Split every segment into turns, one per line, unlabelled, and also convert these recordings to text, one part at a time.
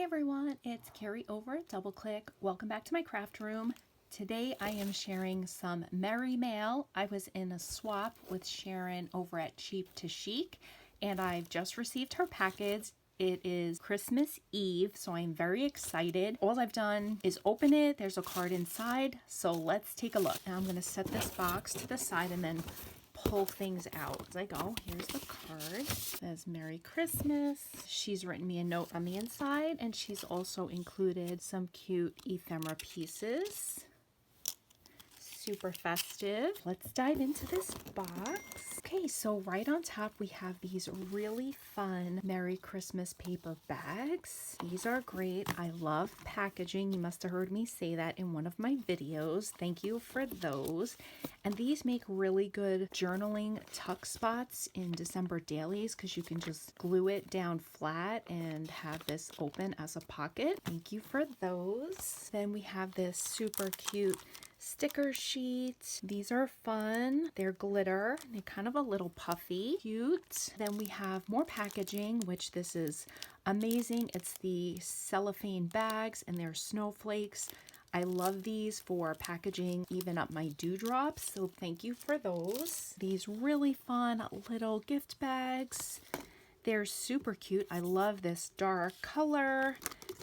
Hey everyone, it's Carrie over at DoubleClick. Welcome back to my craft room. Today I am sharing some Merry Mail. I was in a swap with Sharon over at Cheap to Chic, and I've just received her package. It is Christmas Eve, so I'm very excited. All I've done is open it. There's a card inside, so let's take a look. Now I'm going to set this box to the side and then pull things out as I go. Here's the card. It says Merry Christmas. She's written me a note on the inside, and she's also included some cute ephemera pieces. Super festive. Let's dive into this box. Okay, so right on top we have these really fun Merry Christmas paper bags. These are great. I love packaging. You must have heard me say that in one of my videos. Thank you for those. And these make really good journaling tuck spots in December dailies because you can just glue it down flat and have this open as a pocket. Thank you for those. Then we have this super cute sticker sheet. These are fun. They're glitter. They're kind of a little puffy. Cute. Then we have more packaging, which this is amazing. It's the cellophane bags and they're snowflakes. I love these for packaging even up my dewdrops, so thank you for those. These really fun little gift bags. They're super cute. I love this dark color.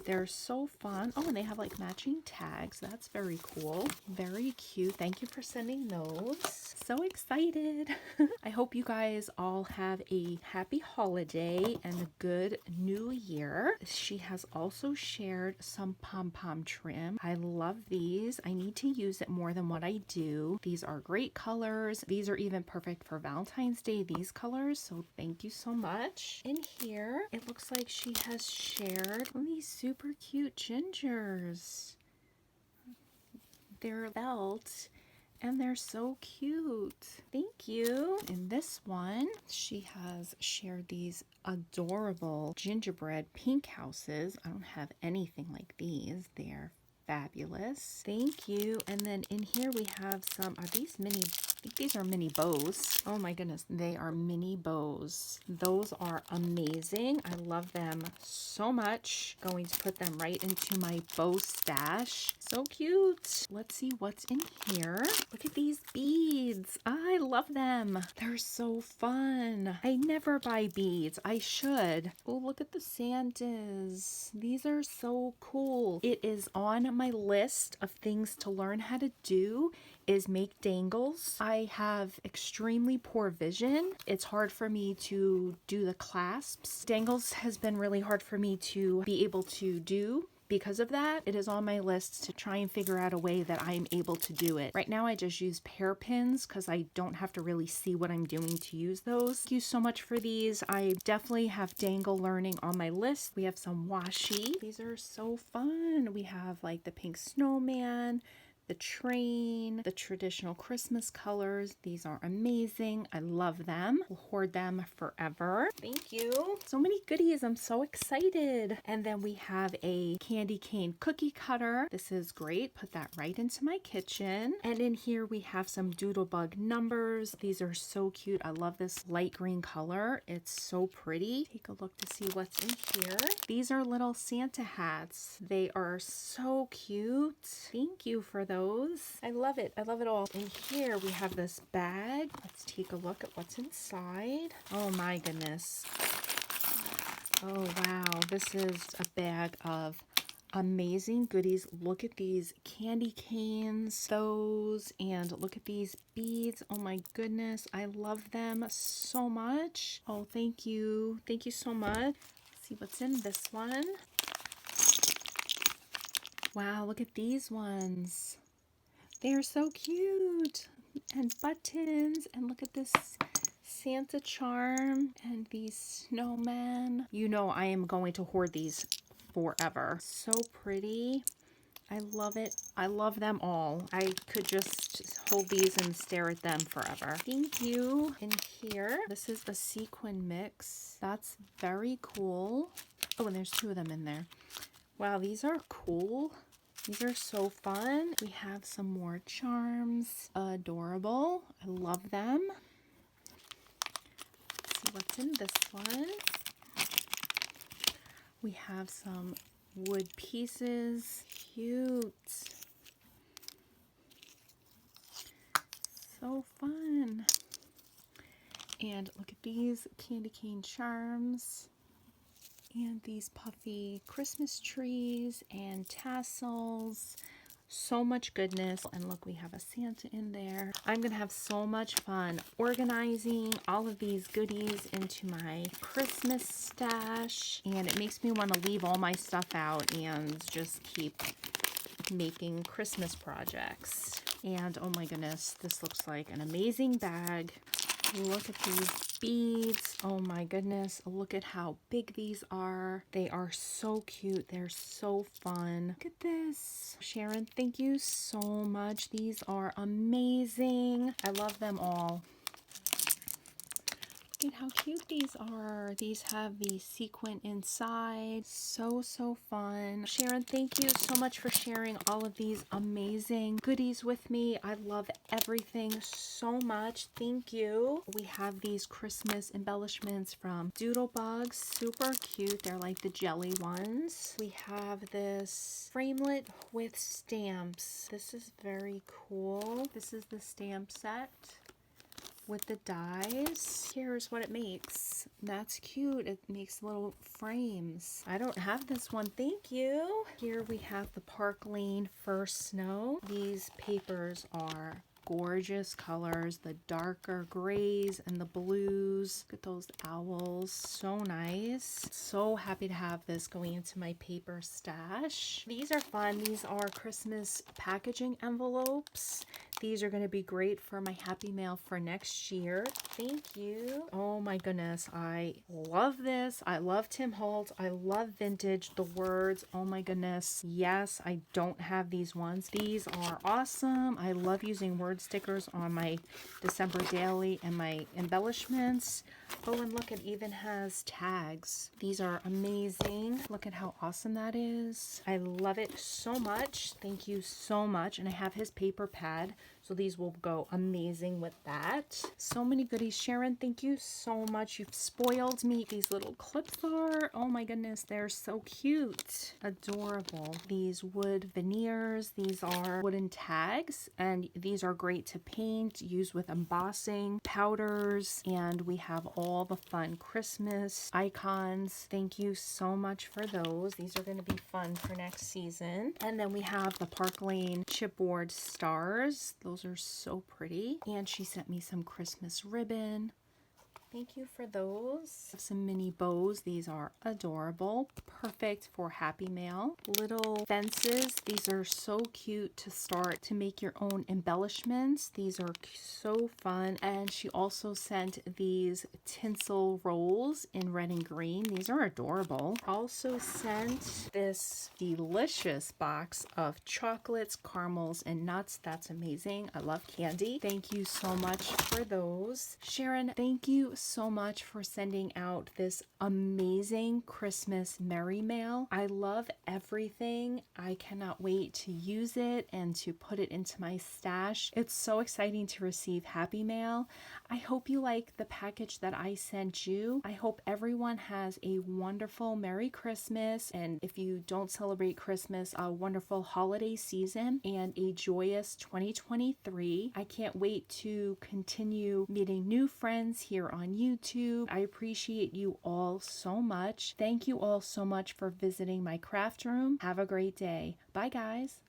They're so fun. Oh, and they have like matching tags. That's very cool. Very cute. Thank you for sending those. So excited. I hope you guys all have a happy holiday and a good new year. She has also shared some pom-pom trim. I love these. I need to use it more than what I do. These are great colors. These are even perfect for Valentine's Day, these colors. So thank you so much. In here, it looks like she has shared these super cute gingers. They're felt and they're so cute. Thank you. In this one, she has shared these adorable gingerbread pink houses. I don't have anything like these. They're fabulous. Thank you. And then in here we have some, are these mini, I think these are mini bows. Oh my goodness, they are mini bows. Those are amazing. I love them so much. Going to put them right into my bow stash. So cute. Let's see what's in here. Look at these beads. I love them. They're so fun. I never buy beads. I should. Oh, look at the Santas. These are so cool. It is on my list of things to learn how to do is make dangles. I have extremely poor vision. It's hard for me to do the clasps. Dangles has been really hard for me to be able to do. Because of that, it is on my list to try and figure out a way that I'm able to do it. Right now, I just use hairpins because I don't have to really see what I'm doing to use those. Thank you so much for these. I definitely have dangle learning on my list. We have some washi. These are so fun. We have like the pink snowman, the train, the traditional Christmas colors. These are amazing. I love them. We'll hoard them forever. Thank you. So many goodies. I'm so excited. And then we have a candy cane cookie cutter. This is great. Put that right into my kitchen. And in here we have some doodlebug numbers. These are so cute. I love this light green color. It's so pretty. Take a look to see what's in here. These are little Santa hats. They are so cute. Thank you for those. I love it. I love it all. In here we have this bag. Let's take a look at what's inside. Oh my goodness. Oh wow. This is a bag of amazing goodies. Look at these candy canes, those, and look at these beads. Oh my goodness. I love them so much. Oh, thank you. Thank you so much. Let's see what's in this one. Wow, look at these ones. They are so cute. And buttons. And look at this Santa charm. And these snowmen. You know I am going to hoard these forever. So pretty. I love it. I love them all. I could just hold these and stare at them forever. Thank you. In here, this is a sequin mix. That's very cool. Oh, and there's two of them in there. Wow, these are cool. These are so fun. We have some more charms. Adorable. I love them. Let's see what's in this one. We have some wood pieces. Cute. So fun. And look at these candy cane charms. And these puffy Christmas trees and tassels. So much goodness. And look, we have a Santa in there. I'm gonna have so much fun organizing all of these goodies into my Christmas stash, and it makes me want to leave all my stuff out and just keep making Christmas projects. And oh my goodness, this looks like an amazing bag. Look at these beads. Oh my goodness, look at how big these are. They are so cute. They're so fun. Look at this. Sharon, thank you so much. These are amazing. I love them all. Look at how cute these are. These have the sequin inside. So fun. Sharon, thank you so much for sharing all of these amazing goodies with me. I love everything so much. Thank you. We have these Christmas embellishments from Doodlebugs. Super cute. They're like the jelly ones. We have this framelit with stamps. This is very cool. This is the stamp set with the dies. Here's what it makes. That's cute. It makes little frames. I don't have this one. Thank you. Here we have the Park Lane First Snow. These papers are gorgeous colors, the darker grays and the blues. Look at those owls, so nice. So happy to have this going into my paper stash. These are fun. These are Christmas packaging envelopes. These are going to be great for my Happy Mail for next year. Thank you. Oh my goodness, I love this. I love Tim Holtz. I love vintage. The words, oh my goodness. Yes, I don't have these ones. These are awesome. I love using word stickers on my December daily and my embellishments. Oh, and look, it even has tags. These are amazing. Look at how awesome that is. I love it so much. Thank you so much. And I have his paper pad, so these will go amazing with that. So many goodies. Sharon, thank you so much. You've spoiled me. These little clips are, oh my goodness, they're so cute. Adorable. These wood veneers. These are wooden tags, and these are great to paint, use with embossing, powders, and we have all the fun Christmas icons. Thank you so much for those. These are going to be fun for next season. And then we have the Park Lane chipboard stars. Those are so pretty. And she sent me some Christmas ribbon. Thank you for those. Some mini bows. These are adorable. Perfect for Happy Mail. Little fences. These are so cute to start to make your own embellishments. These are so fun. And she also sent these tinsel rolls in red and green. These are adorable. Also sent this delicious box of chocolates, caramels, and nuts. That's amazing. I love candy. Thank you so much for those. Sharon, thank you so much for sending out this amazing Christmas Merry Mail. I love everything. I cannot wait to use it and to put it into my stash. It's so exciting to receive Happy Mail. I hope you like the package that I sent you. I hope everyone has a wonderful Merry Christmas, and if you don't celebrate Christmas, a wonderful holiday season and a joyous 2023. I can't wait to continue meeting new friends here on YouTube. I appreciate you all so much. Thank you all so much for visiting my craft room. Have a great day. Bye, guys.